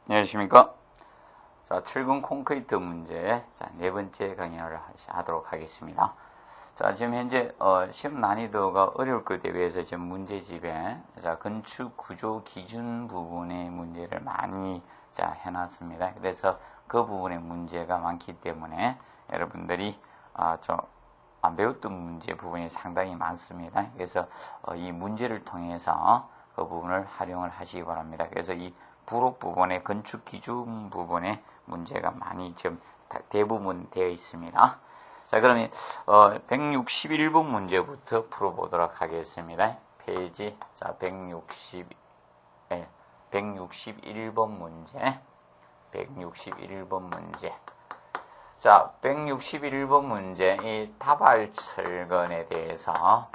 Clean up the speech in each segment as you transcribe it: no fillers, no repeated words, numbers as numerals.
안녕하십니까. 자, 철근 콘크리트 문제, 자, 네 번째 강의를 하도록 하겠습니다. 자, 지금 현재, 시험 난이도가 어려울 것에 비해서 지금 문제집에, 자, 건축 구조 기준 부분의 문제를 많이, 자, 해놨습니다. 그래서 그 부분의 문제가 많기 때문에 여러분들이, 좀, 안 배웠던 문제 부분이 상당히 많습니다. 그래서, 이 문제를 통해서 그 부분을 활용을 하시기 바랍니다. 그래서 이 부록 부분의 건축 기준 부분의 문제가 많이 지금 대부분 되어 있습니다. 자, 그러면 161번 문제부터 풀어보도록 하겠습니다. 페이지 자 161번 문제. 161번 문제. 자, 161번 문제 이 다발철근에 대해서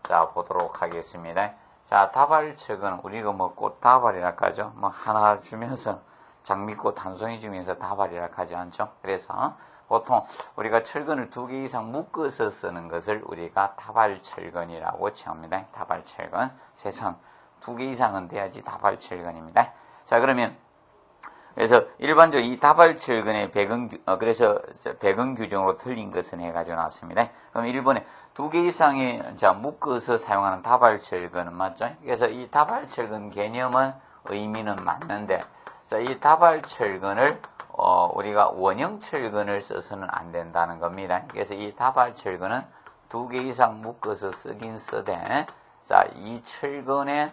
자 보도록 하겠습니다. 자, 다발철근 우리가 뭐 꽃다발이라 하죠. 뭐 하나 주면서 장미꽃 한 송이 주면서 다발이라 하지 않죠. 그래서 보통 우리가 철근을 2개 이상 묶어서 쓰는 것을 우리가 다발철근이라고称합니다. 다발철근. 최소한 2개 이상은 돼야지 다발철근입니다. 자, 그러면 그래서 일반적으로 이 다발철근의 그래서 배경 규정으로 틀린 것은 해가지고 나왔습니다. 그럼 1번에 2개 이상의 자 묶어서 사용하는 다발철근은 맞죠? 그래서 이 다발철근 개념은 의미는 맞는데, 자, 이 다발철근을 우리가 원형철근을 써서는 안 된다는 겁니다. 그래서 이 다발철근은 2개 이상 묶어서 쓰긴 쓰되, 자, 이 철근의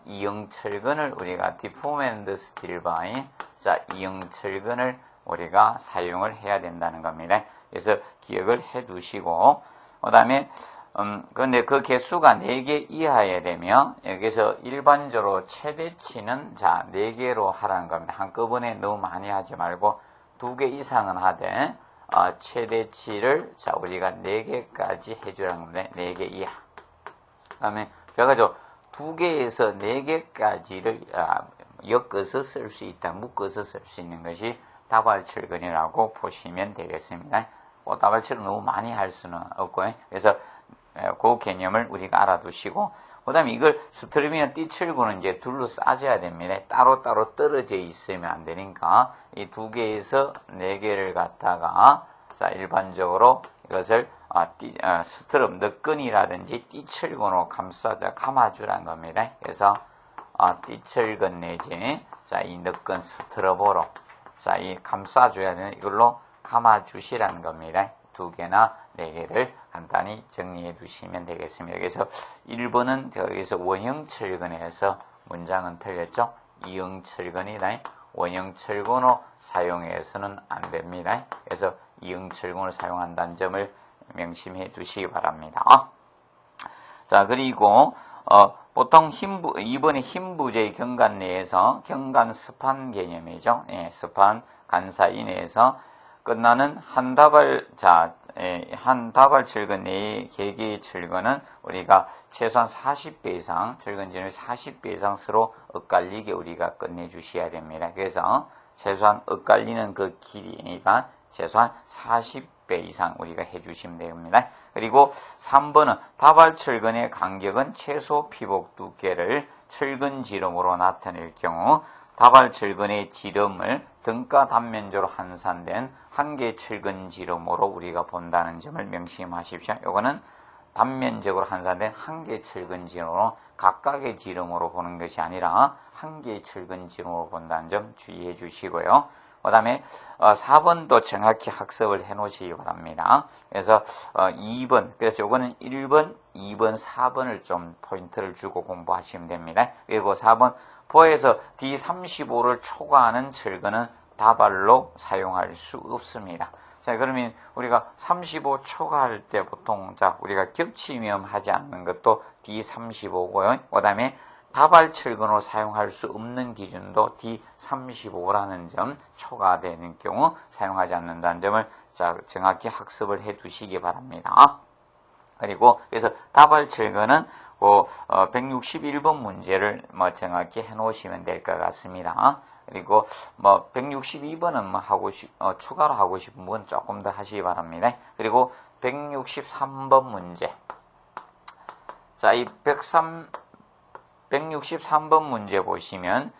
이형철근을 우리가 deformed steel by, 자, 이형철근을 우리가 사용을 해야 된다는 겁니다. 그래서 기억을 해 두시고, 그 다음에, 근데 그 개수가 4개 이하에 되면, 여기서 일반적으로 최대치는, 자, 4개로 하라는 겁니다. 한꺼번에 너무 많이 하지 말고, 2개 이상은 하되, 최대치를, 자, 우리가 4개까지 해주라는 겁니다. 4개 이하. 그 다음에, 그래가지고, 2개에서 4개까지를, 엮어서 쓸 수 있다, 묶어서 쓸 수 있는 것이 다발철근이라고 보시면 되겠습니다. 다발철은 너무 많이 할 수는 없고요. 그래서 그 개념을 우리가 알아두시고, 그 다음에 이걸 스트리밍이나 띠철근은 이제 둘로 싸줘야 됩니다. 따로따로 떨어져 있으면 안 되니까 이 2개에서 4개를 갖다가, 자, 일반적으로 이것을 스트럽 너끈이라든지 띠철근으로 감아주란 겁니다. 그래서 띠철근 내지, 자, 이 너끈 스트럽으로, 자, 이 감싸줘야 되는 이걸로 감아주시라는 겁니다. 2개나 4개를 간단히 정리해 두시면 되겠습니다. 그래서 1번은 저기서 원형철근에서 문장은 틀렸죠. 이형철근이다. 원형철근으로 사용해서는 안 됩니다. 그래서 이형철근을 사용한다는 점을 명심해 두시기 바랍니다. 자, 그리고 보통 2번의 흰부재의 경관 내에서 경관 스판 개념이죠. 예, 스판 간사 이내에서 끝나는 한 다발 철근 내의 개개의 철근은 우리가 최소한 40배 이상, 철근 진을 40배 이상 서로 엇갈리게 우리가 끝내주셔야 됩니다. 그래서 최소한 엇갈리는 그 길이가 최소한 40배 이상 우리가 해주시면 됩니다. 그리고 3번은 다발철근의 간격은 최소 피복 두께를 철근 지름으로 나타낼 경우 다발철근의 지름을 등가 단면적으로 환산된 한개 철근 지름으로 우리가 본다는 점을 명심하십시오. 이거는 단면적으로 환산된 한개 철근 지름으로 각각의 지름으로 보는 것이 아니라 한개 철근 지름으로 본다는 점 주의해 주시고요. 그 다음에 4번도 정확히 학습을 해 놓으시기 바랍니다. 그래서 2번, 그래서 요거는 1번, 2번, 4번을 좀 포인트를 주고 공부하시면 됩니다. 그리고 4번, 포에서 D35를 초과하는 철근은 다발로 사용할 수 없습니다. 자, 그러면 우리가 35 초과할 때 보통, 자, 우리가 겹치면 하지 않는 것도 D35고요. 그 다음에 다발철근으로 사용할 수 없는 기준도 D35라는 점, 초과되는 경우 사용하지 않는다는 점을, 자, 정확히 학습을 해 두시기 바랍니다. 그리고 그래서 다발철근은 161번 문제를 정확히 해 놓으시면 될 것 같습니다. 그리고 162번은 추가로 하고 싶은 분 조금 더 하시기 바랍니다. 그리고 163번 문제. 자, 이 163번 문제 보시면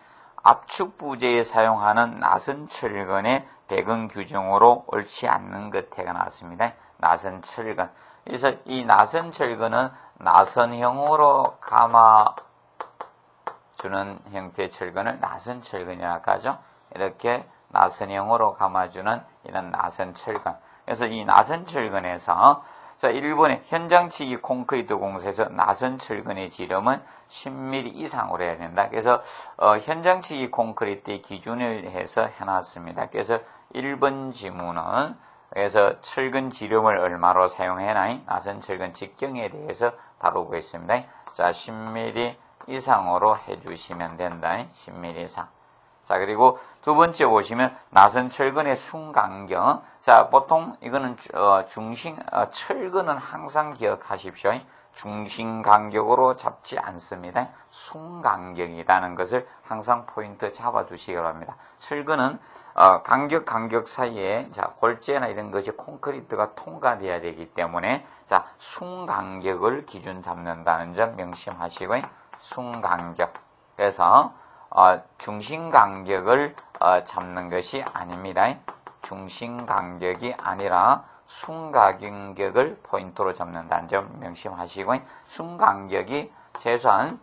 압축 부재에 사용하는 나선 철근의 배근 규정으로 옳지 않는 것해가 나왔습니다. 나선 철근. 그래서 이 나선 철근은 나선형으로 감아주는 형태의 철근을 나선 철근이라고 하죠. 이렇게 나선형으로 감아주는 이런 나선 철근. 그래서 이 나선 철근에서 자, 일본의 현장치기 콘크리트 공사에서 나선 철근의 지름은 10mm 이상으로 해야 된다. 그래서 현장치기 콘크리트의 기준을 해서 해놨습니다. 그래서 1번 지문은 그래서 철근 지름을 얼마로 사용해나 나선 철근 직경에 대해서 다루고 있습니다. 자, 10mm 이상으로 해주시면 된다. 10mm 이상. 자, 그리고 두 번째 보시면 나선 철근의 순간격. 자, 보통 이거는 철근은 항상 기억하십시오. 중심 간격으로 잡지 않습니다. 순간격이라는 것을 항상 포인트 잡아두시기 바랍니다. 철근은 간격 사이에 자, 골재나 이런 것이 콘크리트가 통과돼야 되기 때문에 자, 순간격을 기준 잡는다는 점 명심하시고요. 순간격. 그래서 중심 간격을 잡는 것이 아닙니다. 중심 간격이 아니라 순간격을 포인트로 잡는다는 점 명심하시고 순간격이 최소한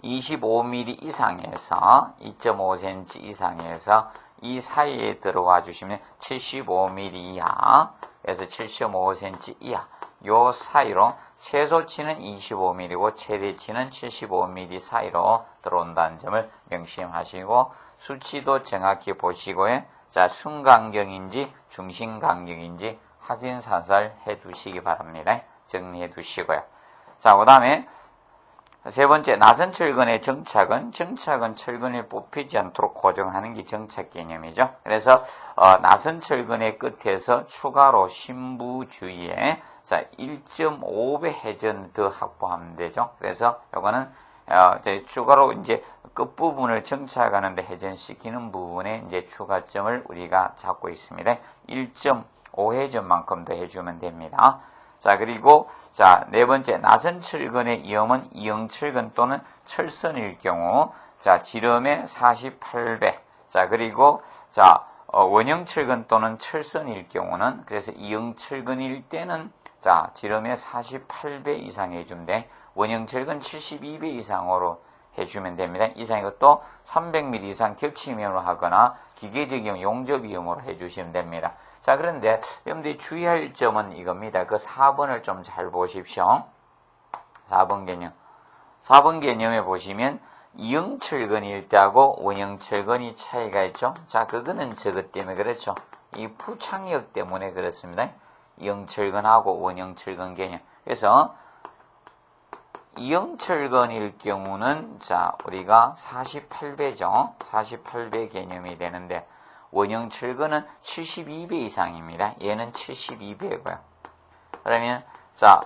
25mm 이상에서 2.5cm 이상에서 이 사이에 들어와 주시면 75mm 이하, 그래서 75cm 이하 요 사이로 최소치는 25mm고 최대치는 75mm 사이로 들어온다는 점을 명심하시고 수치도 정확히 보시고요. 자, 순간격인지 중심간격인지 확인 사살 해두시기 바랍니다. 정리해 두시고요. 자, 그 다음에 세 번째, 나선 철근의 정착은 철근이 뽑히지 않도록 고정하는 게 정착 개념이죠. 그래서 나선 철근의 끝에서 추가로 신부 주위에 자 1.5배 회전 더 확보하면 되죠. 그래서 이거는 이제 추가로 이제 끝부분을 정착하는데 회전시키는 부분에 이제 추가점을 우리가 잡고 있습니다. 1.5회전만큼 더 해주면 됩니다. 자, 그리고, 자, 네 번째, 나선 철근의 이음은 이응철근 또는 철선일 경우, 자, 지름의 48배. 자, 그리고, 자, 원형철근 또는 철선일 경우는, 그래서 이응철근일 때는, 자, 지름의 48배 이상 해주면 돼. 원형철근 72배 이상으로 해주면 됩니다. 이상 이것도 300mm 이상 겹치면으로 하거나 기계적 이음, 용접 이음으로 해주시면 됩니다. 자, 그런데 여러분들이 주의할 점은 이겁니다. 그 4번을 좀 잘 보십시오. 4번 개념. 4번 개념에 보시면 이응철근일 때하고 원형철근이 차이가 있죠. 자, 그거는 저것 때문에 그렇죠. 이 부착력 때문에 그렇습니다. 이응철근하고 원형철근 개념. 그래서 이응철근일 경우는 자, 우리가 48배죠. 48배 개념이 되는데 원형철근은 72배 이상입니다. 얘는 72배고요. 그러면 자,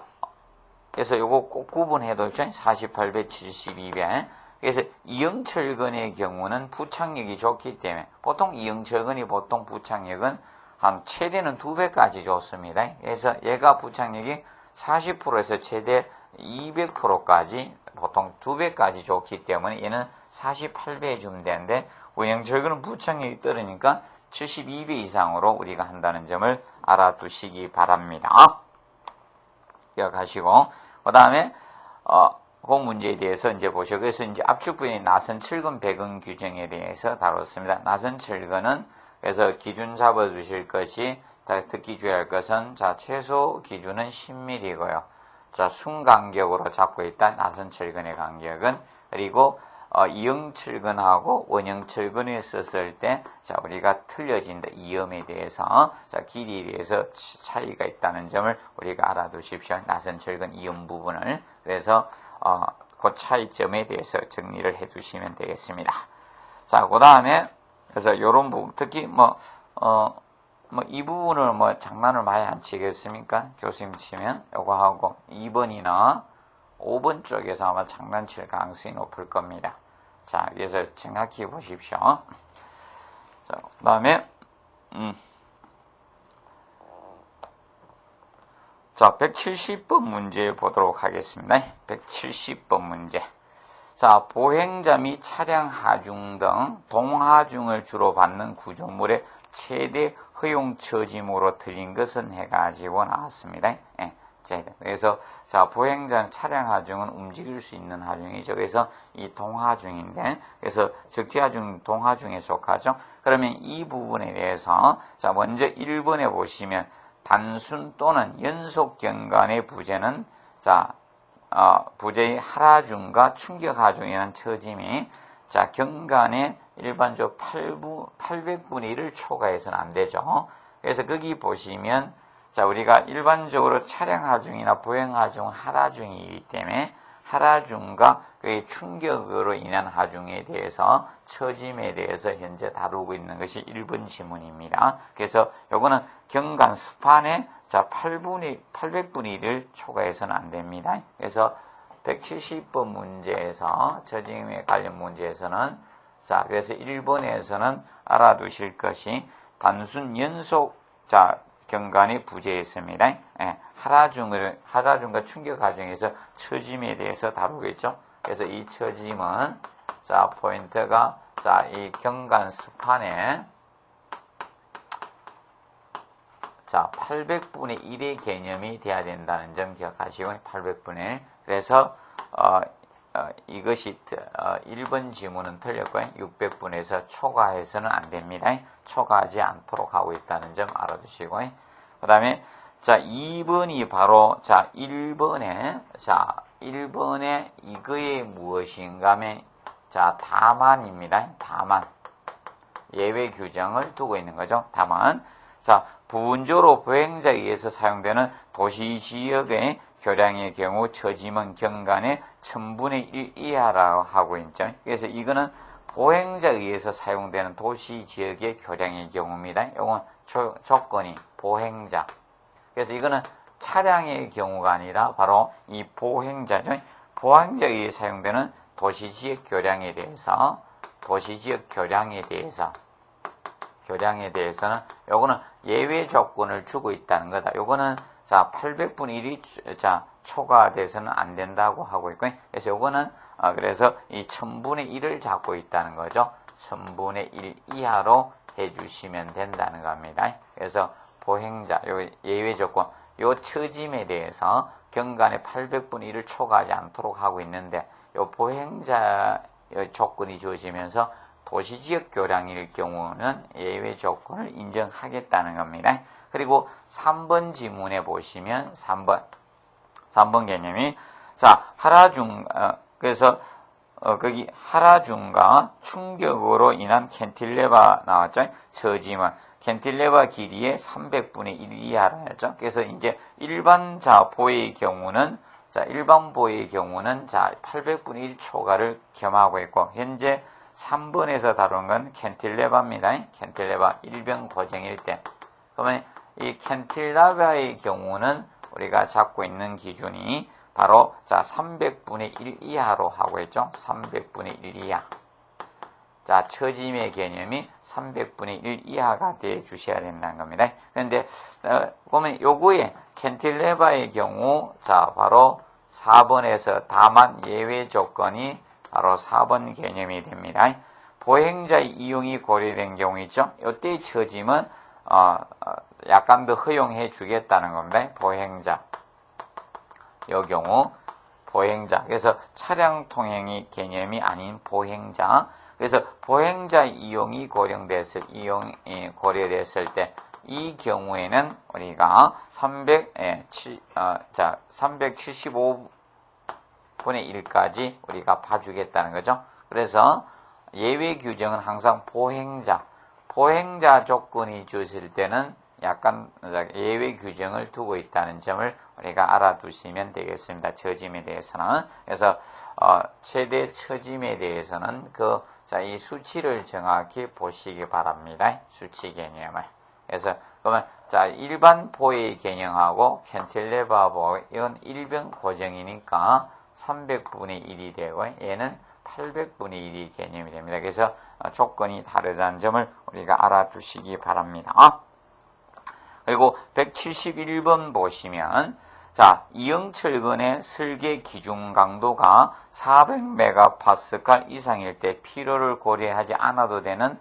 그래서 요거 꼭 구분해도 48배, 72배. 그래서 이응철근의 경우는 부착력이 좋기 때문에 보통 이응철근이 보통 부착력은 한 최대는 2배까지 좋습니다. 그래서 얘가 부착력이 40%에서 최대 200%까지 보통 2배까지 좋기 때문에 얘는 48배 해주면 되는데 원형철근은 부착력이 떨어지니까 72배 이상으로 우리가 한다는 점을 알아두시기 바랍니다. 기억하시고 그 다음에 그 문제에 대해서 이제 보시고 그래서 이제 압축 부위의 나선 철근 배근 규정에 대해서 다뤘습니다. 나선 철근은 그래서 기준 잡아주실 것이 특히 주의할 것은 자 최소 기준은 10mm고요. 자 순간격으로 잡고 있다 나선 철근의 간격은 그리고 이응철근하고 원형철근을 썼을 때 자 우리가 틀려진다 이음에 대해서 자 길이에 대해서 차이가 있다는 점을 우리가 알아두십시오. 나선 철근 이음 부분을 그래서 그 차이점에 대해서 정리를 해두시면 되겠습니다. 자 그 다음에 그래서 요런 부분 특히 이 부분을 장난을 많이 안 치겠습니까? 교수님 치면 요거 하고 2번이나 5번 쪽에서 아마 장난칠 가능성이 높을 겁니다. 자, 그래서 정확히 보십시오. 자, 그 다음에, 자, 170번 문제 보도록 하겠습니다. 170번 문제. 자, 보행자 및 차량 하중 등 동하중을 주로 받는 구조물의 최대 허용 처짐으로 틀린 것은 해가지고 나왔습니다. 예. 그래서 자, 보행자는 차량 하중은 움직일 수 있는 하중이죠. 그래서 이 동하중인데, 그래서 적재하중, 동하중에 속하죠. 그러면 이 부분에 대해서 자, 먼저 1번에 보시면 단순 또는 연속 경관의 부재는 자, 부재의 하라중과 충격하중이라는 처짐이 자, 경관의 일반적으로 800분의 1을 초과해서는 안 되죠. 그래서 거기 보시면 자, 우리가 일반적으로 차량 하중이나 보행 하중, 하라중이기 때문에 하라중과 그의 충격으로 인한 하중에 대해서 처짐에 대해서 현재 다루고 있는 것이 1번 지문입니다. 그래서 요거는 경관 스판에 자, 800분의 1을 초과해서는 안 됩니다. 그래서 170번 문제에서 처짐에 관련 문제에서는 자, 그래서 1번에서는 알아두실 것이 단순 연속 자, 경관이 부재했습니다. 예, 하라중과 충격하중에서 처짐에 대해서 다루겠죠. 그래서 이 처짐은 자, 포인트가 자, 이 경관 스판에 자, 800분의 1의 개념이 돼야 된다는 점 기억하시고 800분의 1. 그래서 이것이 1번 지문은 틀렸고요. 600분에서 초과해서는 안 됩니다. 초과하지 않도록 하고 있다는 점 알아두시고요. 그 다음에 자, 2번이 바로 자, 1번에 이거의 무엇인가 하면 자, 다만입니다. 다만. 예외 규정을 두고 있는 거죠. 다만. 자, 부분적으로 보행자에 의해서 사용되는 도시 지역의 교량의 경우 처짐은 경관의 1000분의 1 이하라고 하고 있죠. 그래서 이거는 보행자에 의해서 사용되는 도시 지역의 교량의 경우입니다. 이건 조건이 보행자. 그래서 이거는 차량의 경우가 아니라 바로 이 보행자죠. 보행자에 의해 사용되는 도시 지역 교량에 대해서 교량에 대해서는 요거는 예외 조건을 주고 있다는 거다. 요거는 자, 800분의 1이 자, 초과돼서는 안 된다고 하고 있고요. 그래서 요거는 그래서 이 1000분의 1을 잡고 있다는 거죠. 1000분의 1 이하로 해주시면 된다는 겁니다. 그래서 보행자, 요 예외 조건, 요 처짐에 대해서 경관의 800분의 1을 초과하지 않도록 하고 있는데, 요 보행자 조건이 주어지면서 도시지역 교량일 경우는 예외 조건을 인정하겠다는 겁니다. 그리고 3번 지문에 보시면 3번 개념이 자, 하라중 그래서 거기 하라중과 충격으로 인한 캔틸레바 나왔죠. 처짐은 캔틸레바 길이의 300분의 1 이하라 했죠. 그래서 이제 일반 자 보의 경우는 자, 800분의 1 초과를 겸하고 있고 현재 3번에서 다룬 건 캔틸레바입니다. 캔틸레바 일병 고정일 때. 그러면 이 캔틸레바의 경우는 우리가 잡고 있는 기준이 바로 자 300분의 1 이하로 하고 있죠. 300분의 1 이하. 자, 처짐의 개념이 300분의 1 이하가 돼 주셔야 된다는 겁니다. 그런데 보면 요거에 캔틸레바의 경우 자 바로 4번에서 다만 예외 조건이 바로 4번 개념이 됩니다. 보행자의 이용이 고려된 경우 있죠. 이때의 처짐은 약간 더 허용해 주겠다는 겁니다. 보행자. 요 경우 보행자. 그래서 차량 통행이 개념이 아닌 보행자. 그래서 보행자 이용이 고려됐을 때 이 경우에는 우리가 375분의 1까지 우리가 봐주겠다는 거죠. 그래서 예외 규정은 항상 보행자 조건이 주어질 때는 약간 예외 규정을 두고 있다는 점을 우리가 알아두시면 되겠습니다. 처짐에 대해서는. 그래서 최대 처짐에 대해서는 이 수치를 정확히 보시기 바랍니다. 수치 개념을. 그래서 그러면 자, 일반 보의 개념하고 캔틸레바 보의 이건 일병 고정이니까 300분의 1이 되고 얘는 800분의 1이 개념이 됩니다. 그래서 조건이 다르다는 점을 우리가 알아두시기 바랍니다. 그리고 171번 보시면 자, 이형철근의 설계 기준 강도가 400메가파스칼 이상일 때 필요를 고려하지 않아도 되는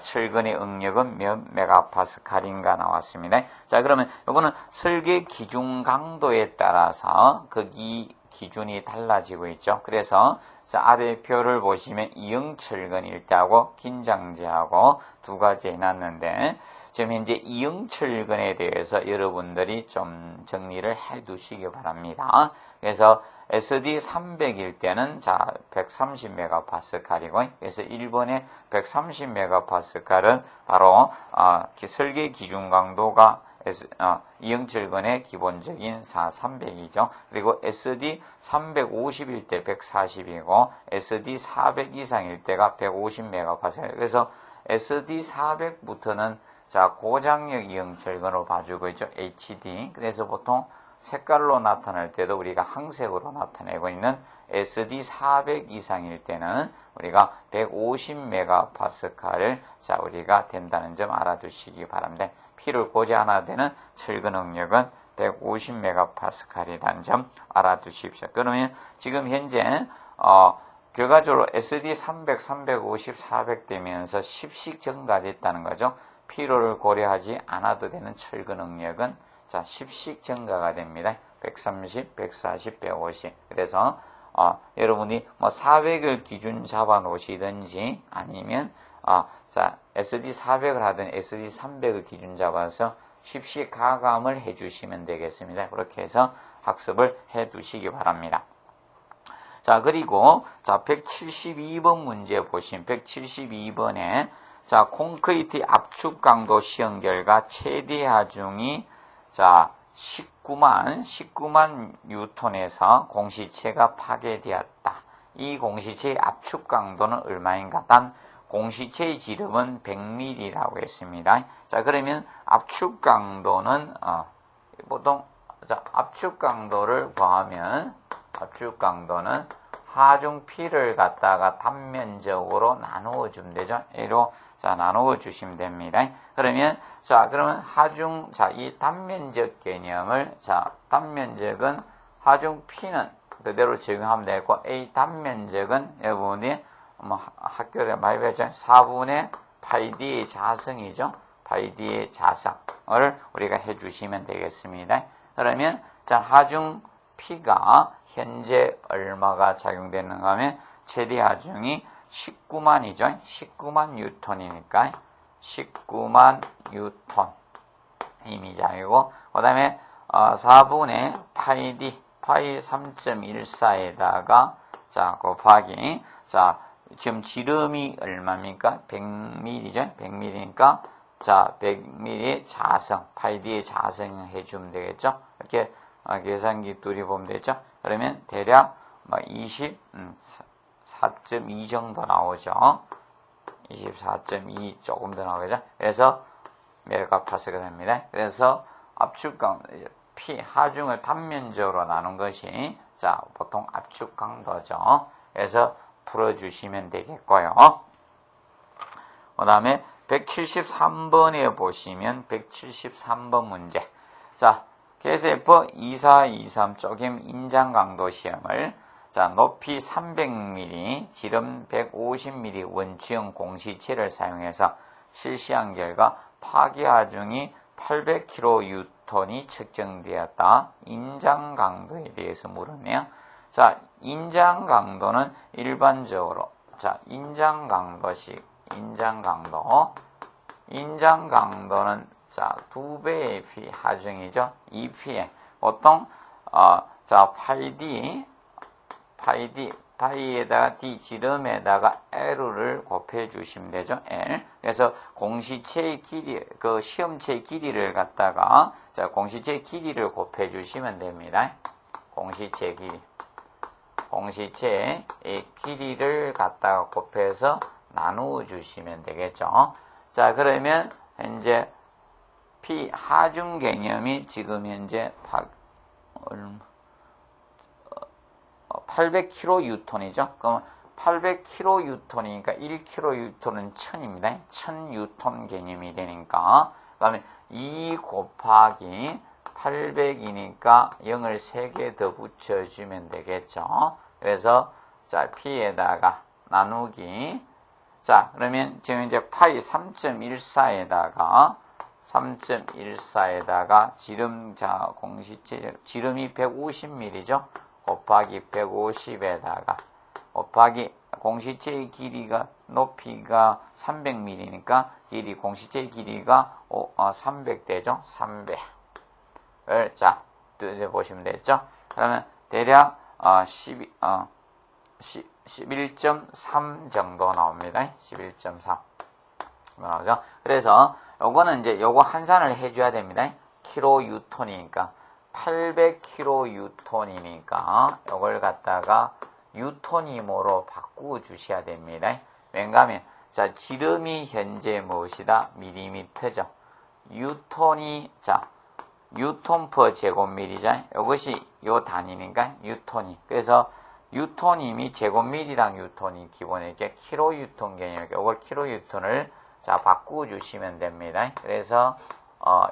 철근의 응력은 몇 메가파스칼인가 나왔습니다. 자, 그러면 이거는 설계 기준 강도에 따라서 거기 기준이 달라지고 있죠. 그래서 자, 아래 표를 보시면 이형철근일 때하고 긴장제하고 두 가지 해놨는데 지금 현재 이형철근에 대해서 여러분들이 좀 정리를 해 두시기 바랍니다. 그래서 SD300일 때는 자 130메가파스칼이고 그래서 1번의 130메가파스칼은 바로 설계 기준 강도가 이형철근의 기본적인 300이죠. 그리고 SD 350일 때 140이고 SD 400 이상일 때가 150메가파스칼. 그래서 SD 400부터는 자 고장력 이형철근으로 봐주고 있죠. HD. 그래서 보통 색깔로 나타날 때도 우리가 항색으로 나타내고 있는 SD 400 이상일 때는 우리가 150메가파스칼을 자 우리가 된다는 점 알아두시기 바랍니다. P를 고지 하나 되는 철근 응력은 150메가파스칼이라는 점 알아두십시오. 그러면 지금 현재 결과적으로 SD 300, 350, 400 되면서 10씩 증가됐다는 거죠. 필요를 고려하지 않아도 되는 철근 응력은 자 10씩 증가가 됩니다. 130, 140, 150. 그래서 여러분이 뭐 400을 기준 잡아 놓으시든지 아니면 자 SD 400을 하든 SD 300을 기준 잡아서 10씩 가감을 해주시면 되겠습니다. 그렇게 해서 학습을 해 두시기 바랍니다. 자 그리고 자 172번 문제 보시면 172번에 자 콘크리트 압축 강도 시험 결과 최대 하중이 자 19만 뉴턴에서 공시체가 파괴되었다. 이 공시체의 압축 강도는 얼마인가? 단 공시체의 지름은 100mm라고 했습니다. 자 그러면 압축 강도는 보통 자 압축 강도를 구하면 압축 강도는 하중 P를 갖다가 단면적으로 나누어 주면 되죠. A로 자 나누어 주시면 됩니다. 그러면 자 그러면 하중 자 이 단면적 개념을 자 단면적은 하중 P는 그대로 적용하면 되고 A 단면적은 여러분이 학교에 많이 배웠죠. 4분의 파이 D의 자성이죠. 파이 D의 자성을 우리가 해주시면 되겠습니다. 그러면 자 하중 P가 현재 얼마가 작용되는가 하면 최대 하중이 19만이죠. 19만 뉴턴이니까 19만 뉴턴 힘이 작용이고 그 다음에 4분의 파이 D 파이 3.14에다가 자 곱하기 자 지금 지름이 얼마입니까? 100mm죠. 100mm니까 자 100mm 자성 파이 D의 자성 해주면 되겠죠. 이렇게 계산기 뚜리 보면 되죠. 그러면 대략 24.2 정도 나오죠. 24.2 조금 더 나오겠죠. 그래서 메가파스칼 됩니다. 그래서 압축 강도 P 하중을 단면적으로 나눈 것이 자 보통 압축 강도죠. 그래서 풀어주시면 되겠고요. 그 다음에 173번에 보시면 173번 문제. 자 KSF 2423 쪼개 인장 강도 시험을 자 높이 300mm, 지름 150mm 원추형 공시체를 사용해서 실시한 결과 파괴 하중이 800kN이 측정되었다. 인장 강도에 대해서 물었네요. 자 인장 강도는 일반적으로 자 인장 강도는 자 2배의 P 하중이죠. 2P에 보통 자 파이에다가 D 지름에다가 L을 곱해 주시면 되죠. L. 그래서 공시체의 길이 그 시험체의 길이를 갖다가 자 공시체의 길이를 곱해 주시면 됩니다. 공시체의 길이를 갖다가 곱해서 나누어 주시면 되겠죠. 자 그러면 현재 P 하중 개념이 지금 현재 800kN이죠. 그럼 800kN이니까 1kN은 1000입니다. 1000N 개념이 되니까 그다음에 2 곱하기 800이니까 0을 3개 더 붙여주면 되겠죠. 그래서 자, P에다가 나누기. 자, 그러면 지금 이제 파이 3.14에다가 지름이 150mm죠. 곱하기 150에다가 곱하기 공시체의 길이가 높이가 300mm니까 공시체의 길이가 300되죠. 300을 자, 보시면 되겠죠. 그러면 대략 11.3 정도 나옵니다. 11.3 나오죠. 그래서 요거는 이제 요거 환산을 해줘야 됩니다. 킬로유톤이니까 800킬로유톤이니까 요걸 갖다가 유톤임으로 바꾸어 주셔야 됩니다. 왜냐하면 자, 지름이 현재 무엇이다? 밀리미터죠. 유톤이 자, 유톤 퍼 제곱밀이죠. 이것이 요 단위니까 유톤이. 그래서 유톤임이 제곱밀이랑 유톤이 기본에 이렇게 킬로유톤 개념이니까 이걸 킬로유톤을 자, 바꾸어 주시면 됩니다. 그래서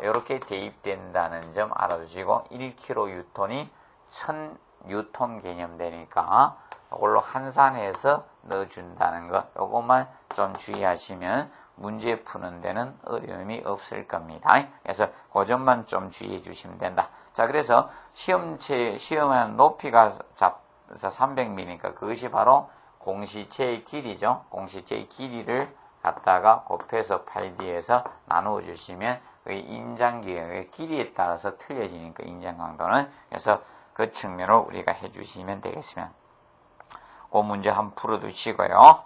이렇게 대입된다는 점 알아두시고 1킬로유톤이 1000뉴톤 개념 되니까 이걸로 환산해서 넣어준다는 거, 요것만 좀 주의하시면 문제 푸는 데는 어려움이 없을 겁니다. 그래서 그 점만 좀 주의해 주시면 된다. 자, 그래서 시험은 높이가 300mm니까 그것이 바로 공시체의 길이죠. 공시체의 길이를 갖다가 곱해서 파이 D에서 나누어 주시면 그 인장기의 길이에 따라서 틀려지니까 인장 강도는. 그래서 그 측면으로 우리가 해 주시면 되겠습니다. 그 문제 한번 풀어두시고요.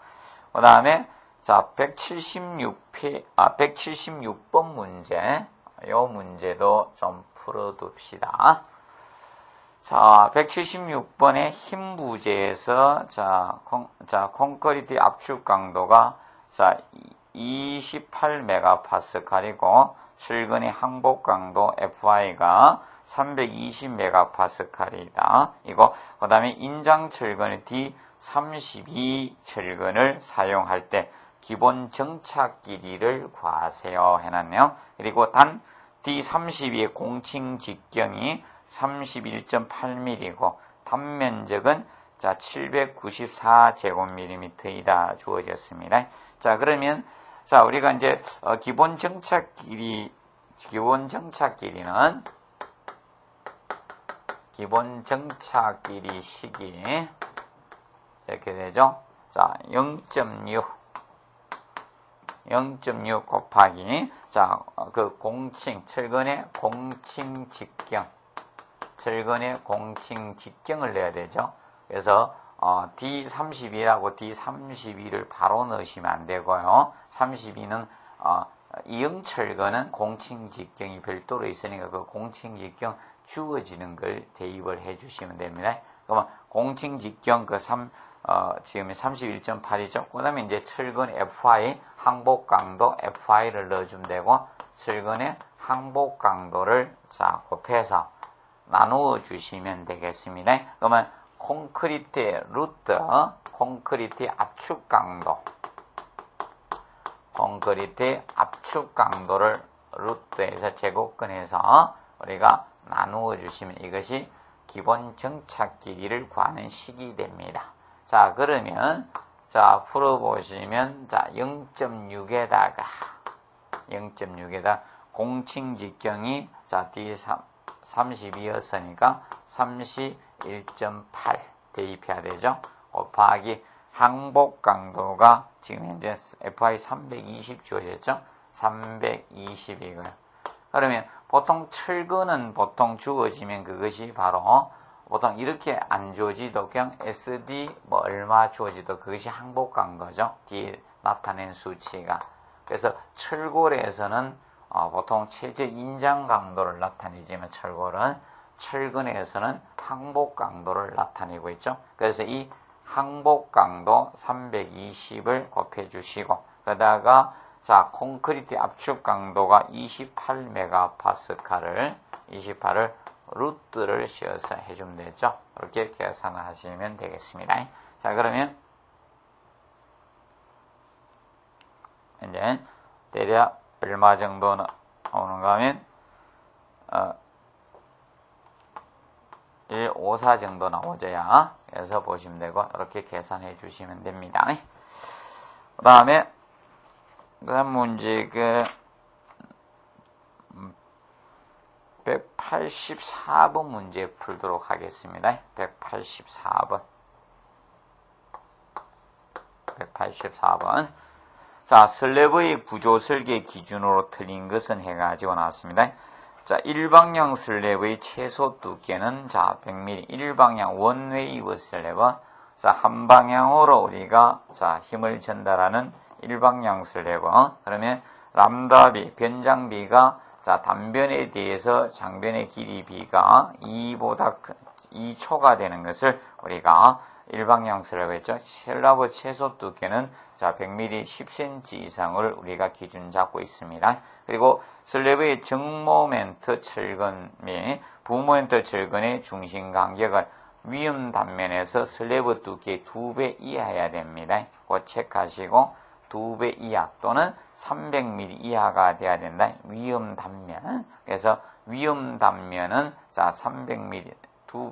그 다음에 자, 176번 문제. 이 문제도 좀 풀어둡시다. 자, 176번의 힘 부재에서 콘크리트 압축 강도가 자, 28메가파스칼이고 철근의 항복 강도 FI가 320메가파스칼이다. 이거 그다음에 인장 철근의 D32 철근을 사용할 때 기본 정착 길이를 구하세요 해놨네요. 그리고 단 D32의 공칭 직경이 31.8mm이고 단면적은 자 794제곱밀리미터이다 주어졌습니다. 자, 그러면 자, 우리가 이제 기본 정착 길이는 기본 정착 길이 식이 이렇게 되죠. 자, 0.6 곱하기 자, 그 공칭 철근의 공칭 직경을 내야 되죠. 그래서 D32라고 D32를 바로 넣으시면 안 되고요. 32는 이형철근은 공칭 직경이 별도로 있으니까 그 공칭 직경 주어지는 걸 대입을 해 주시면 됩니다. 그러면 공칭 직경 지금 31.8이죠. 그 다음에 이제 철근 FI 항복 강도 FI를 넣어주면 되고 철근의 항복 강도를 자, 곱해서 나누어 주시면 되겠습니다. 그러면 콘크리트의 루트, 콘크리트 압축 강도를 루트에서 제곱근해서 우리가 나누어 주시면 이것이 기본 정착 길이를 구하는 식이 됩니다. 자, 그러면 자, 풀어보시면 자, 0.6에다가 공칭 직경이 자, D32였으니까 31.8 대입해야 되죠. 곱하기 항복 강도가 지금 현재 FI 320 주어졌죠. 320이고요. 그러면 보통 철근은 보통 주어지면 그것이 바로 보통 이렇게 안 주어지도 그냥 SD 뭐 얼마 주어지도 그것이 항복 강도죠. 뒤에 나타낸 수치가. 그래서 철골에서는 보통 최저 인장 강도를 나타내지만 철근에서는 항복 강도를 나타내고 있죠. 그래서 이 항복 강도 320을 곱해 주시고 그러다가 자, 콘크리트 압축 강도가 28메가파스칼을 28을 루트를 씌워서 해주면 되죠. 이렇게 계산을 하시면 되겠습니다. 자, 그러면 이제 대략 얼마 정도 나오는가 하면 154 정도 나오져야 그래서 보시면 되고 이렇게 계산해 주시면 됩니다. 그 다음 문제 184번 문제 풀도록 하겠습니다. 184번. 자, 슬래브의 구조 설계 기준으로 틀린 것은 해가지고 나왔습니다. 자, 일방향 슬래브의 최소 두께는 자, 100mm. 일방향 원웨이브 슬래브. 자, 한 방향으로 우리가 자, 힘을 전달하는 일방향 슬래브. 그러면 람다비, 변장비가 자, 단변에 대해서 장변의 길이 비가 2초가 되는 것을 우리가 일방향 슬래브 했죠. 슬래브 최소 두께는 자, 100mm 10cm 이상을 우리가 기준 잡고 있습니다. 그리고 슬래브의 정모멘트 철근 및 부모멘트 철근의 중심 간격은 위험 단면에서 슬래브 두께 2배 이하여야 됩니다. 그 체크하시고 2배 이하 또는 300mm 이하가 돼야 된다. 위험 단면. 그래서 위험 단면은 자 300mm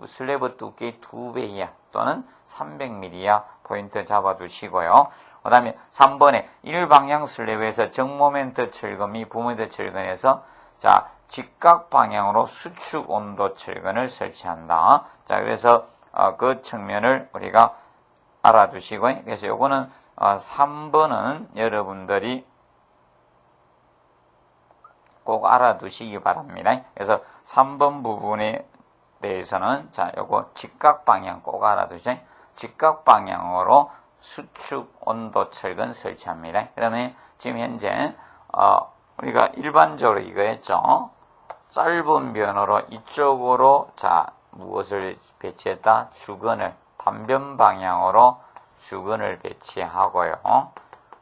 슬래브 두께 2배 이하 또는 300mm 이하 포인트 잡아두시고요. 그 다음에 3번에 일방향 슬래브에서 정모멘트 철근 및 부모멘트 철근에서 자 직각 방향으로 수축 온도 철근을 설치한다. 자 그래서 그 측면을 우리가 알아두시고요. 그래서 요거는 3번은 여러분들이 꼭 알아두시기 바랍니다. 그래서 3번 부분에 대해서는 자, 요거 직각 방향 꼭 알아두세요. 직각 방향으로 수축 온도 철근 설치합니다. 그러면 지금 현재 우리가 일반적으로 이거 했죠. 짧은 변으로 이쪽으로 자, 무엇을 배치했다? 주근을 단변 방향으로 주근을 배치하고요.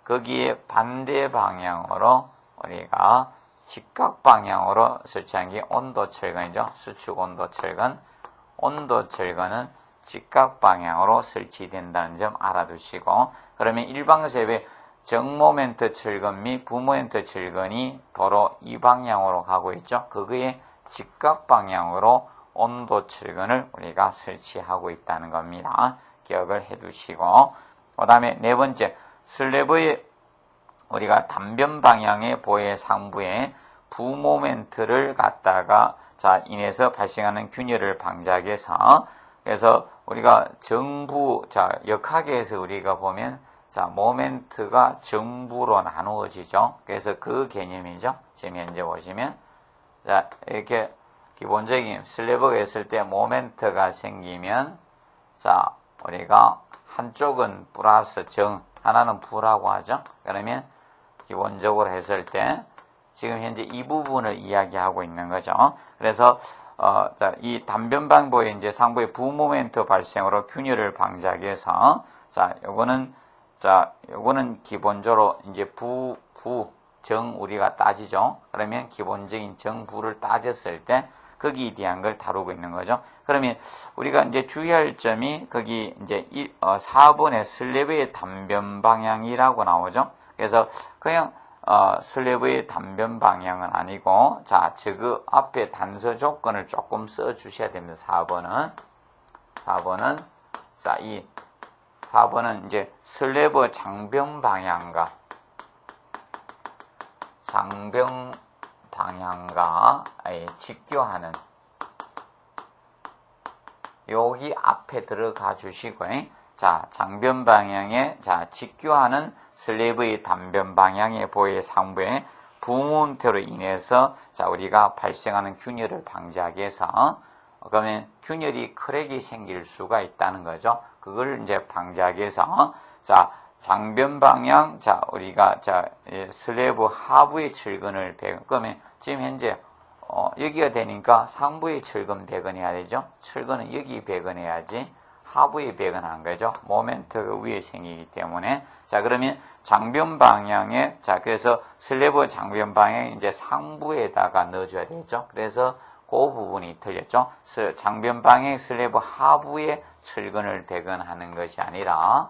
거기에 반대 방향으로 우리가 직각 방향으로 설치한 게 온도 철근이죠. 수축 온도 철근. 온도 철근은 직각 방향으로 설치된다는 점 알아두시고, 그러면 일방세배 정모멘트 철근 및 부모멘트 철근이 도로 이 방향으로 가고 있죠. 그거에 직각 방향으로 온도 철근을 우리가 설치하고 있다는 겁니다. 기억을 해두시고, 그 다음에 네 번째, 슬래브의 우리가 단변 방향의 보의 상부에 부모멘트를 갖다가 자 인해서 발생하는 균열을 방지하기 위해서 그래서 우리가 정부 자 역학에서 우리가 보면 자 모멘트가 정부로 나누어지죠. 그래서 그 개념이죠. 지금 현재 보시면 자 이렇게 기본적인 슬래브가 있을 때 모멘트가 생기면 자 우리가 한쪽은 플러스 정 하나는 부라고 하죠. 그러면 기본적으로 했을 때 지금 현재 이 부분을 이야기하고 있는 거죠. 그래서 이 단변방부의 이제 상부의 부모멘트 발생으로 균열을 방지하기 위해서 요거는 기본적으로 이제 정 우리가 따지죠. 그러면 기본적인 정부를 따졌을 때 거기에 대한 걸 다루고 있는 거죠. 그러면 우리가 이제 주의할 점이 거기 이제 4번의 슬래브의 단변 방향이라고 나오죠. 그래서 그냥 슬래브의 단변 방향은 아니고 자 저그 앞에 단서 조건을 조금 써 주셔야 됩니다. 4번은 자 이 4번은 이제 슬래브 장변 방향과 직교하는 여기 앞에 들어가 주시고 자 장변 방향에 자 직교하는 슬래브의 단변 방향의 보의 상부에 부모멘트로 인해서 자 우리가 발생하는 균열을 방지하기 위해서 그러면 균열이 크랙이 생길 수가 있다는 거죠. 그걸 이제 방지하기 위해서 자 장변 방향 자 우리가 자 슬래브 하부의 철근을 그러면 지금 현재 여기가 되니까 상부의 철근 배근해야 되죠. 철근은 여기 배근해야지 하부에 배근한 거죠. 모멘트가 위에 생기기 때문에. 자, 그러면 장변 방향에, 자, 그래서 슬래브 장변 방향에 이제 상부에다가 넣어줘야 되겠죠. 그래서 그 부분이 틀렸죠. 장변 방향 슬래브 하부에 철근을 배근하는 것이 아니라,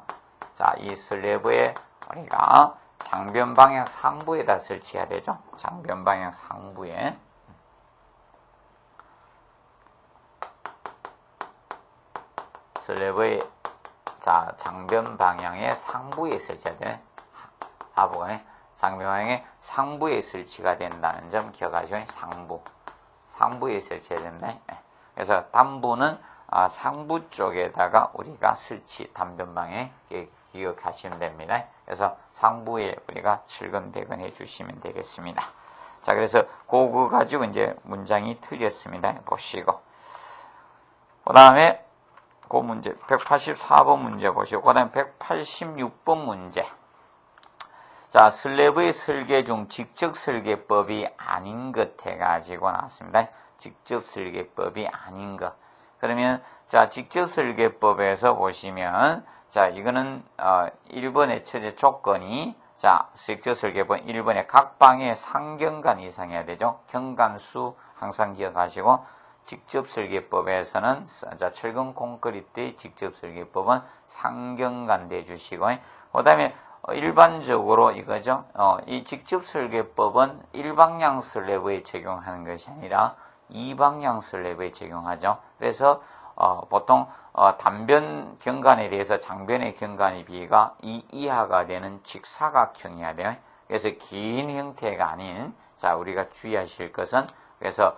자, 이 슬래브에 우리가 장변 방향 상부에다 설치해야 되죠. 장변 방향 상부에. 슬래브의 자, 장변 방향의 상부에 설치해야 되네. 하부가 장변 방향의 상부에 설치가 된다는 점 기억하시고, 상부에 설치해야 된다. 그래서 단부는 상부 쪽에다가 우리가 설치, 단변방에 기억하시면 됩니다. 그래서 상부에 우리가 출근대근 해주시면 되겠습니다. 자, 그래서 그거 가지고 이제 문장이 틀렸습니다. 보시고. 그 다음에 그 문제, 184번 문제 보시고, 그 다음에 186번 문제. 자, 슬래브의 설계 중 직접 설계법이 아닌 것 해가지고 나왔습니다. 직접 설계법이 아닌 것. 그러면, 자, 직접 설계법에서 보시면, 자, 이거는, 1번의 처제 조건이, 자, 직접 설계법 1번에 각 방에 상경간 이상해야 되죠. 경간수 항상 기억하시고, 직접 설계법에서는, 자, 철근 콘크리트의 직접 설계법은 상경간 대주시고, 그 다음에, 일반적으로 이거죠. 이 직접 설계법은 일방향 슬래브에 적용하는 것이 아니라 이방향 슬래브에 적용하죠. 그래서 보통 단변 경관에 대해서 장변의 경관의 비가 2 이하가 되는 직사각형이어야 돼요. 그래서 긴 형태가 아닌, 자, 우리가 주의하실 것은, 그래서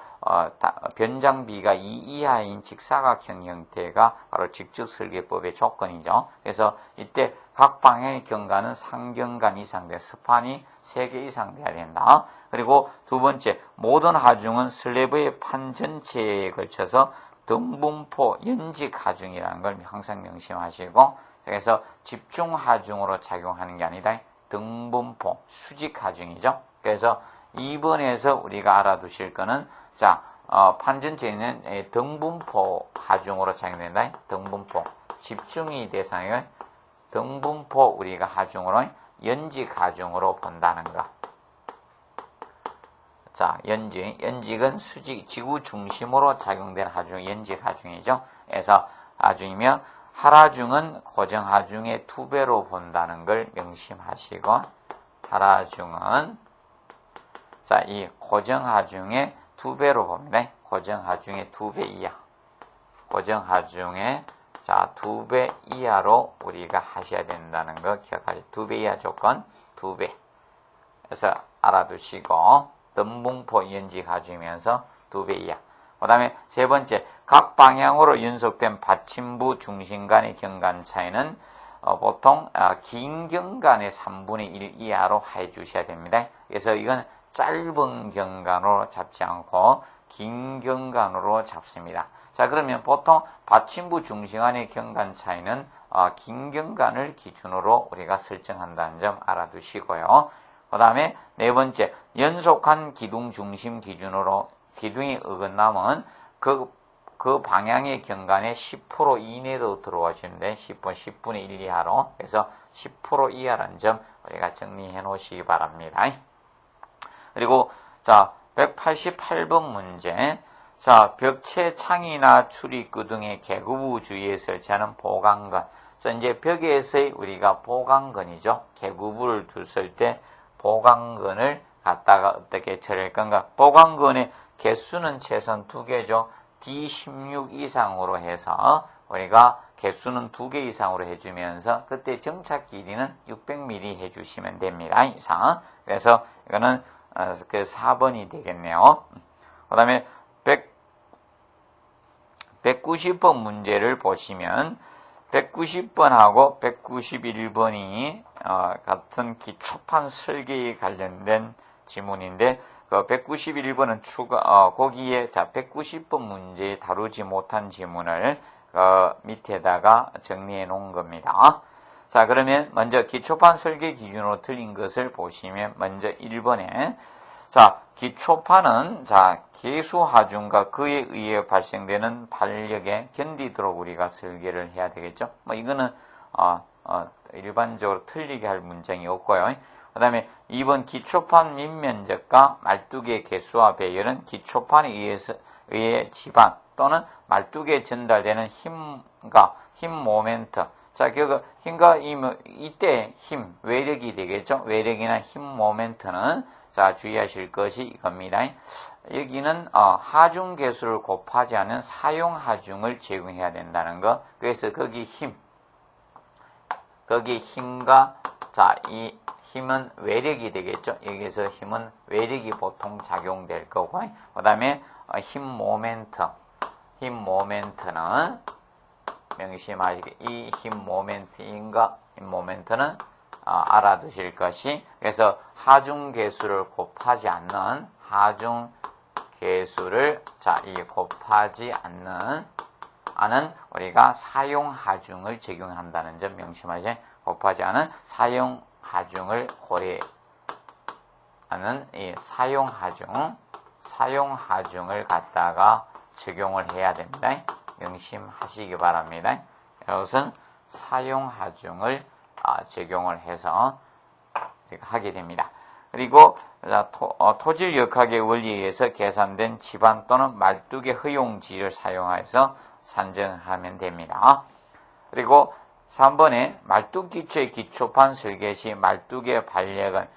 변장비가 2 이하인 직사각형 형태가 바로 직접 설계법의 조건이죠. 그래서 이때 각 방향의 경관은 상경간 이상 돼, 스판이 3개 이상 돼야 된다. 그리고 두 번째, 모든 하중은 슬래브의 판 전체에 걸쳐서 등분포 연직 하중이라는 걸 항상 명심하시고, 그래서 집중 하중으로 작용하는 게 아니다. 등분포, 수직 하중이죠. 그래서 2번에서 우리가 알아두실 거는, 자, 판 전체는 등분포 하중으로 작용된다. 등분포. 집중이 대상을 등분포 우리가 하중으로, 연직 하중으로 본다는 거. 자, 연직은 수직, 지구 중심으로 작용된 하중, 연직 하중이죠. 그래서 하중이며, 하라중은 고정 하중의 2배로 본다는 걸 명심하시고, 하라중은, 자, 이 고정 하중의 2배로 봅니다. 고정 하중의 2배 이하. 고정 하중의, 자, 2배 이하로 우리가 하셔야 된다는 거 기억하세요. 2배 이하 조건, 2배. 그래서 알아두시고, 등분포 연직 하중이면서 2배 이하. 그 다음에 세 번째, 각 방향으로 연속된 받침부 중심 간의 경관 차이는 보통 긴 경관의 3분의 1 이하로 해주셔야 됩니다. 그래서 이건 짧은 경관으로 잡지 않고 긴 경관으로 잡습니다. 자, 그러면 보통 받침부 중심 간의 경관 차이는 긴 경관을 기준으로 우리가 설정한다는 점 알아두시고요. 그 다음에 네 번째, 연속한 기둥 중심 기준으로 기둥이 어긋나면 그 방향의 경관에 10% 이내로 들어와주는데 10분의 1 이하로, 그래서 10% 이하라는 점 우리가 정리해 놓으시기 바랍니다. 그리고 자, 188번 문제. 자, 벽체 창이나 출입구 등의 개구부 주위에 설치하는 보강건. 자, 이제 벽에서의 우리가 보강건이죠. 개구부를 둘 때 보강건을 갖다가 어떻게 처리할 건가? 보강건의 개수는 최소한 2개죠. D16 이상으로 해서 우리가 개수는 2개 이상으로 해주면서 그때 정착 길이는 600mm 해주시면 됩니다. 이상. 그래서 이거는 그 4번이 되겠네요. 그 다음에 190번 문제를 보시면 190번하고 191번이 같은 기초판 설계에 관련된 지문인데, 그 191번은 거기에, 자, 190번 문제에 다루지 못한 지문을 밑에다가 정리해 놓은 겁니다. 자, 그러면 먼저 기초판 설계 기준으로 틀린 것을 보시면, 먼저 1번에, 자, 기초판은, 자, 계수하중과 그에 의해 발생되는 반력에 견디도록 우리가 설계를 해야 되겠죠. 뭐, 이거는, 일반적으로 틀리게 할 문장이 없고요. 그 다음에 2번 기초판 밑면적과 말뚝의 개수와 배열은 기초판에 의해 지방 또는 말뚝에 전달되는 힘과 힘 모멘트. 자, 힘과 이때 힘, 외력이 되겠죠. 외력이나 힘 모멘트는, 자, 주의하실 것이 이겁니다. 여기는 하중 계수를 곱하지 않은 사용 하중을 제공해야 된다는 거. 그래서 거기 힘과 자, 이 힘은 외력이 되겠죠. 여기서 힘은 외력이 보통 작용될 거고, 그 다음에 힘 모멘트는 명심하시게 이 힘 모멘트는 알아두실 것이, 그래서 하중 계수를 곱하지 않는 곱하지 않는 우리가 사용 하중을 적용한다는 점 명심하시게, 곱하지 않은 사용 하중을 고려하는 이 사용 하중을 갖다가 적용을 해야 됩니다. 명심하시기 바랍니다. 이것은 사용 하중을 적용을 해서 하게 됩니다. 그리고 토질역학의 원리에 의해서 계산된 집안 또는 말뚝의 허용지를 사용해서 산정하면 됩니다. 그리고 3번에 말뚝 기초의 기초판 설계 시 말뚝의 반력은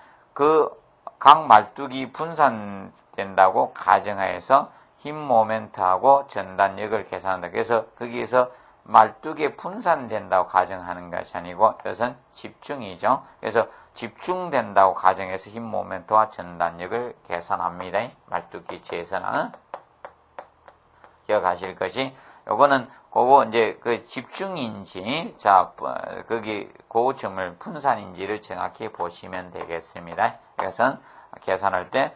각 말뚝이 분산된다고 가정하여서 힘 모멘트하고 전단력을 계산한다. 그래서 거기에서 말뚝에 분산된다고 가정하는 것이 아니고 이것은 집중이죠. 그래서 집중된다고 가정해서 힘 모멘트와 전단력을 계산합니다. 말뚝 기초에서는 기억하실 것이, 요거는 그거 이제 그 집중인지, 자, 거기 그 점을 분산인지를 정확히 보시면 되겠습니다. 이것은 계산할 때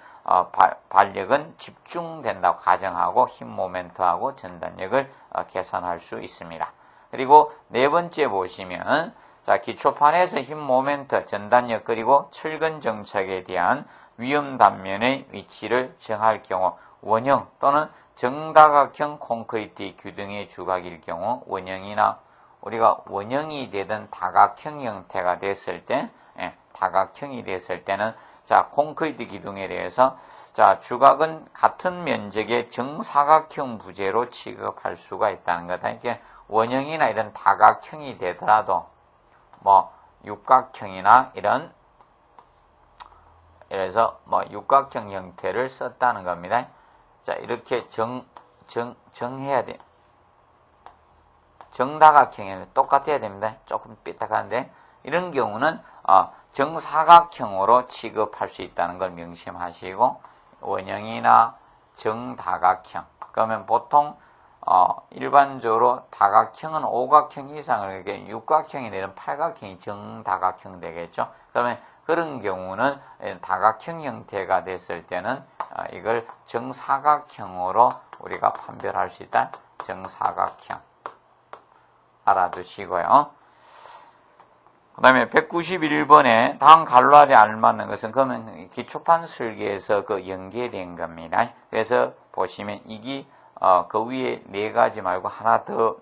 반력은 집중된다고 가정하고 힘 모멘트하고 전단력을 계산할 수 있습니다. 그리고 네 번째 보시면, 자, 기초판에서 힘 모멘트, 전단력 그리고 철근 정착에 대한 위험 단면의 위치를 정할 경우 원형 또는 정다각형 콘크리트 규등의 주각일 경우 원형이나 우리가 원형이 되든 다각형 형태가 됐을 때, 다각형이 됐을 때는 자, 콘크리트 기둥에 대해서 자, 주각은 같은 면적의 정사각형 부재로 취급할 수가 있다는 거다. 이게 원형이나 이런 다각형이 되더라도 뭐 육각형이나 이래서 뭐 육각형 형태를 썼다는 겁니다. 자, 이렇게 정해야 돼. 정다각형에는 똑같아야 됩니다. 조금 삐딱한데, 이런 경우는 정사각형으로 취급할 수 있다는 걸 명심하시고, 원형이나 정다각형. 그러면 보통 일반적으로 다각형은 오각형 이상을, 이렇게 육각형이 되는 팔각형이 정다각형 되겠죠. 그러면 그런 경우는 다각형 형태가 됐을 때는 이걸 정사각형으로 우리가 판별할 수 있다. 정사각형 알아두시고요. 그 다음에 191번에 다음 갈라리에 알맞는 것은 그러면 기초판 설계에서 그 연계된 겁니다. 그래서 보시면 이게 그 위에 네 가지 말고 하나 더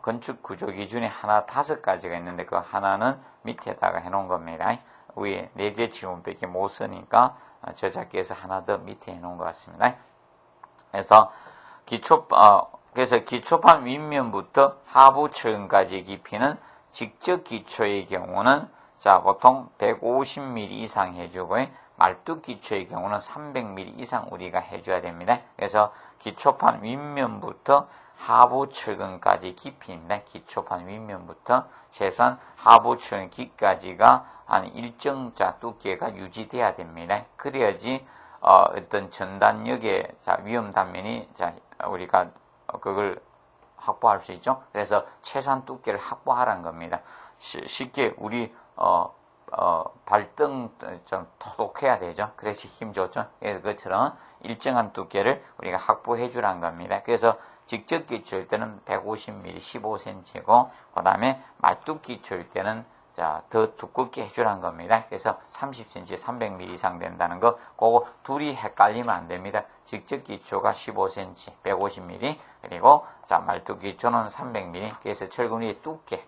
건축 구조 기준이 하나 5가지가 있는데 그 하나는 밑에다가 해놓은 겁니다. 위에 4개 지문밖에 못 쓰니까 저작기에서 하나 더 밑에 해놓은 것 같습니다. 그래서 기초판 윗면부터 하부 철근까지 깊이는 직접 기초의 경우는 자, 보통 150mm 이상 해주고 말뚝 기초의 경우는 300mm 이상 우리가 해줘야 됩니다. 그래서 기초판 윗면부터 하부 철근까지 깊이입니다. 기초판 윗면부터 최소한 하부 철근 깊이까지가 한 일정 두께가 유지돼야 됩니다. 그래야지 어떤 전단력의 위험 단면이 우리가 그걸 확보할 수 있죠. 그래서 최소한 두께를 확보하라는 겁니다. 쉽게 우리 발등 좀 토독해야 되죠. 그래서 힘 좋죠. 그래서 그것처럼 일정한 두께를 우리가 확보해 주라는 겁니다. 그래서 직접 기초일 때는 150mm 15cm고 그 다음에 말뚝 기초일 때는 더 두껍게 해주라는 겁니다. 그래서 30cm, 300mm 이상 된다는 거, 그거 둘이 헷갈리면 안 됩니다. 직접 기초가 15cm, 150mm, 그리고 말뚝 기초는 300mm, 그래서 철근 위의 두께,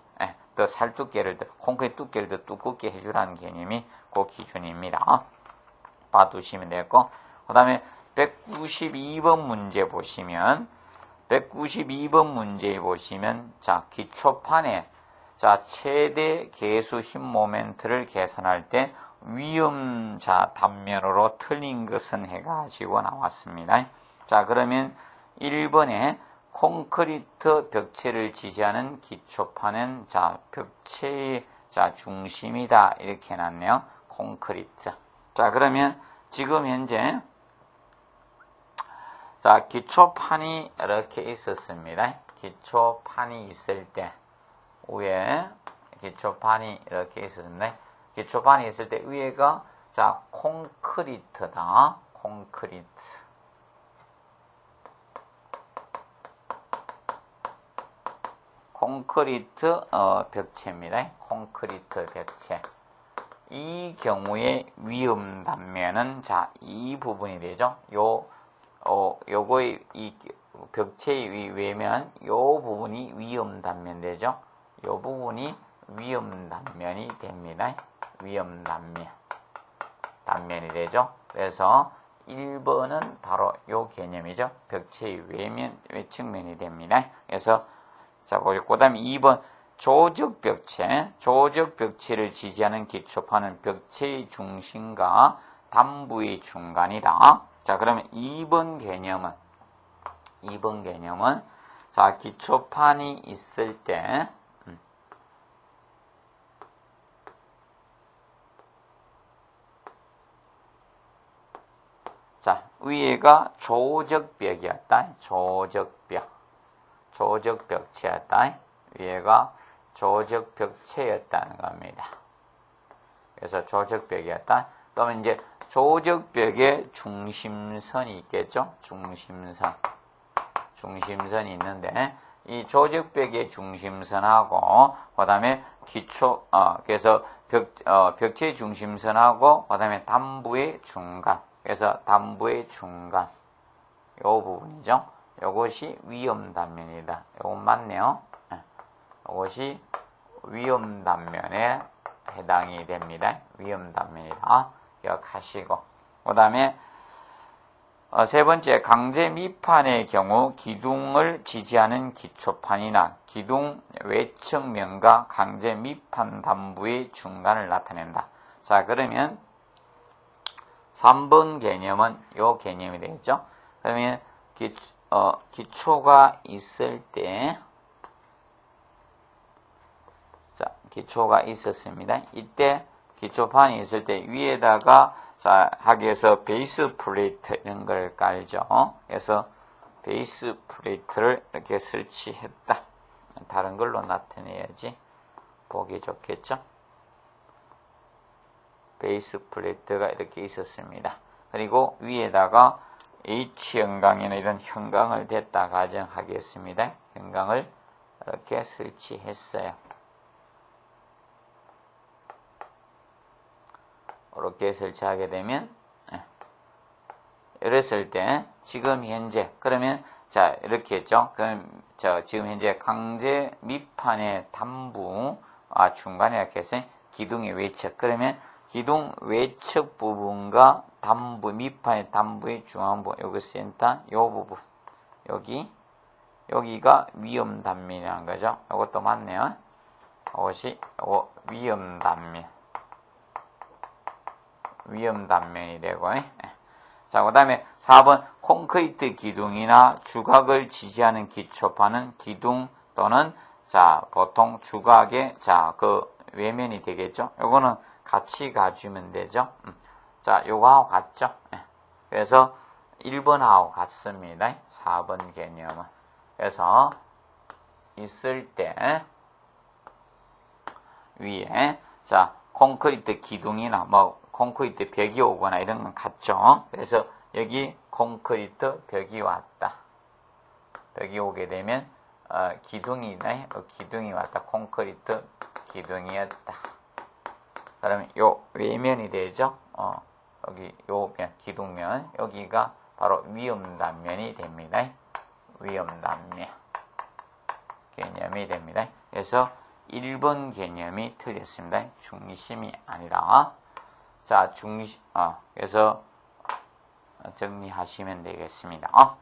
더 살 두께를, 콘크리트 두께를 더 두껍게 해주라는 개념이 그 기준입니다. 봐두시면 되겠고, 그 다음에 192번 문제 보시면, 기초판에 최대 계수 힘 모멘트를 계산할 때 위험 자, 단면으로 틀린 것은 해가지고 나왔습니다. 자, 그러면 1번에 콘크리트 벽체를 지지하는 기초판은 자, 벽체의 자, 중심이다. 이렇게 해놨네요. 콘크리트. 자, 그러면 지금 현재 자, 기초판이 이렇게 있었습니다. 기초판이 있을 때 위에 기초판이 이렇게 있었습니다. 기초판이 있을 때 위에가 자, 콘크리트다. 콘크리트. 콘크리트 벽체입니다. 콘크리트 벽체. 이 경우에 위험 단면은 자, 이 부분이 되죠. 요거의 이 벽체의 외면 요 부분이 위험 단면 되죠. 요 부분이 위험 단면이 됩니다. 위험 단면이 되죠. 그래서 1번은 바로 요 개념이죠. 벽체의 외측면이 됩니다. 그래서 자, 그 다음에 2번 조적 벽체를 지지하는 기초판은 벽체의 중심과 단부의 중간이다. 자, 그러면 2번 개념은 자, 기초판이 있을 때 자, 위에가 조적벽이었다. 조적벽체였다. 위에가 조적벽체였다는 겁니다. 그래서 조적벽이었다. 그러면 이제 조적벽의 중심선이 있겠죠? 중심선이 있는데 이 조적벽의 중심선하고 그다음에 그래서 벽체의 중심선하고 그다음에 단부의 중간. 그래서 단부의 중간 요 부분이죠. 요것이 위험 단면이다. 요건 맞네요. 요것이 위험 단면에 해당이 됩니다. 위험 단면이다. 기억하시고. 그 다음에 세 번째, 강제 미판의 경우 기둥을 지지하는 기초판이나 기둥 외측면과 강제 미판 단부의 중간을 나타낸다. 자, 그러면 3번 개념은 요 개념이 되겠죠. 그러면 기초가 있을 때 자, 기초가 있었습니다. 이때 기초판이 있을 때 위에다가 자, 하기위해서 베이스 플레이트 이런 걸 깔죠. 그래서 베이스 플레이트를 이렇게 설치했다. 다른 걸로 나타내야지 보기 좋겠죠. 베이스 플레이트가 이렇게 있었습니다. 그리고 위에다가 H형광이나 이런 형광을 댔다 가정하겠습니다. 형광을 이렇게 설치했어요. 이렇게 설치하게 되면 이랬을 때 지금 현재 그러면 자 이렇게 했죠. 그럼 지금 현재 강제 밑판의 단부 중간에 이렇게 했어요. 기둥의 외측. 그러면 기둥 외측 부분과 단부 밑판의 단부의 중앙부 여기 센터 요 부분 여기가 위험 단면이라는 거죠. 이것도 맞네요. 이것이 위험 단면이 되고. 자, 그 다음에 4번 콘크리트 기둥이나 주각을 지지하는 기초판은 기둥 또는 자 보통 주각의 자 그 외면이 되겠죠. 요거는 같이 가주면 되죠. 자, 요거하고 같죠. 그래서 1번하고 같습니다. 4번 개념은. 그래서 있을 때 위에 자 콘크리트 기둥이나 뭐 콘크리트 벽이 오거나 이런 건 같죠. 그래서 여기 콘크리트 벽이 왔다. 벽이 오게 되면 기둥이 왔다. 콘크리트 기둥이었다. 그러면 요 외면이 되죠. 여기 요 기둥면 여기가 바로 위험 단면이 됩니다. 위험 단면 개념이 됩니다. 그래서 1번 개념이 틀렸습니다. 중심이 아니라 자 그래서 정리하시면 되겠습니다.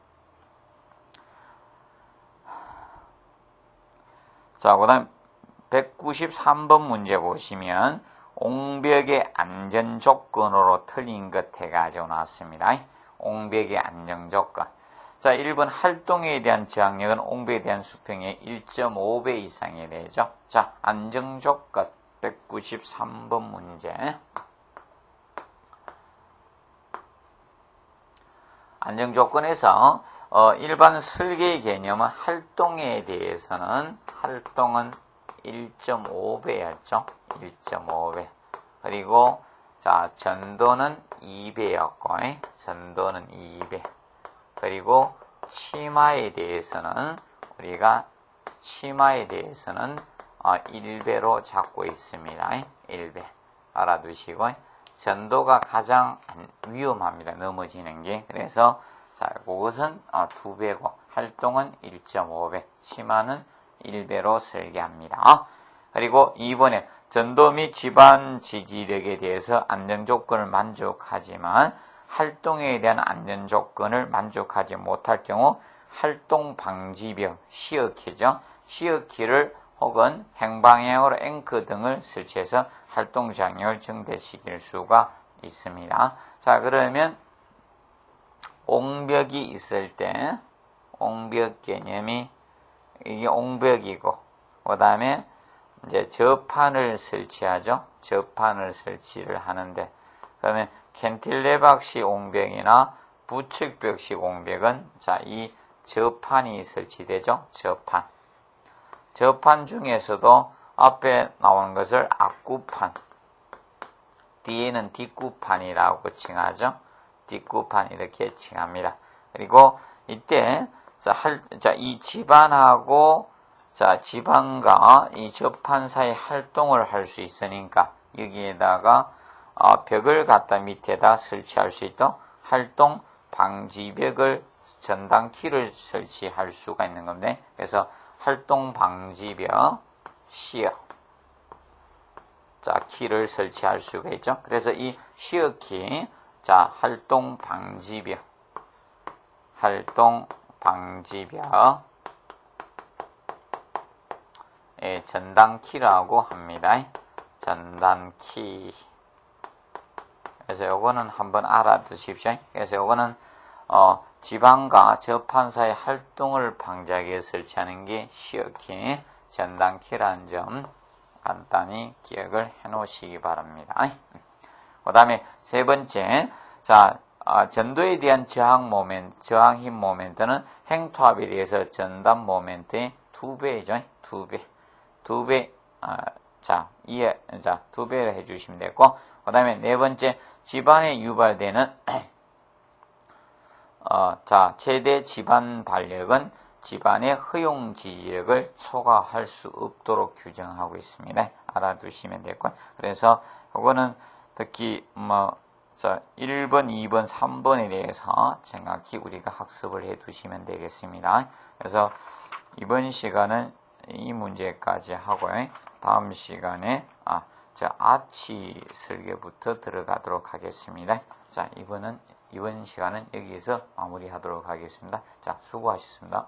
자, 그 다음 193번 문제 보시면 옹벽의 안전 조건으로 틀린 것 해가지고 나왔습니다. 옹벽의 안전 조건. 자, 1번 활동에 대한 저항력은 옹벽에 대한 수평의 1.5배 이상이 되죠. 자, 안정 조건 193번 문제. 안정 조건에서 일반 설계의 개념은 활동에 대해서는 활동은 1.5배였죠. 1.5배. 그리고 자, 전도는 2배였고 전도는 2배. 그리고 치마에 대해서는 우리가 1배로 잡고 있습니다. 1배. 알아두시고 전도가 가장 위험합니다. 넘어지는 게. 그래서 자, 그것은 2배고 활동은 1.5배, 치마는 1배로 설계합니다. 그리고 2번에 전도 및 지반 지지력에 대해서 안전 조건을 만족하지만 활동에 대한 안전 조건을 만족하지 못할 경우 활동 방지벽, 시어키죠. 시어키를 혹은 행방향으로 앵커 등을 설치해서 활동 장력을 증대시킬 수가 있습니다. 자, 그러면 옹벽이 있을 때 옹벽 개념이 이게 옹벽이고 그 다음에 이제 저판을 설치하죠. 저판을 설치를 하는데 그러면 캔틸레박식 옹벽이나 부측벽식 옹벽은 자, 이 저판이 설치되죠. 저판. 저판 중에서도 앞에 나오는 것을 앞구판, 뒤에는 뒷구판이라고 칭하죠. 뒷구판 이렇게 칭합니다. 그리고 이때 자, 이 지반하고 자, 지반과 이 저판 사이 활동을 할 수 있으니까 여기에다가 벽을 갖다 밑에다 설치할 수 있도록 활동 방지벽을 전단키를 설치할 수가 있는 건데 그래서 활동 방지벽 시어 자, 키를 설치할 수가 있죠. 그래서 이 시어키 자, 활동 방지벽 전단키라고 합니다. 전단키. 그래서 요거는 한번 알아두십시오. 그래서 요거는 지반과 저판 사이 활동을 방지하기 위해 설치하는 게 시어키, 전단키라는 점 간단히 기억을 해 놓으시기 바랍니다. 그 다음에 세 번째, 자, 전도에 대한 저항 힘 모멘트는 행투합에 대해서 전단 모멘트의 2배죠. 2배. 자, 2배를 해주시면 되고, 그 다음에 네 번째, 지반에 유발되는, 자, 최대 지반 발력은 지반의 허용 지지력을 초과할 수 없도록 규정하고 있습니다. 알아두시면 되고, 그래서, 이거는 특히, 자, 1번, 2번, 3번에 대해서 정확히 우리가 학습을 해 두시면 되겠습니다. 그래서 이번 시간은 이 문제까지 하고요. 다음 시간에 아치 설계부터 들어가도록 하겠습니다. 자, 이번 시간은 여기에서 마무리하도록 하겠습니다. 자, 수고하셨습니다.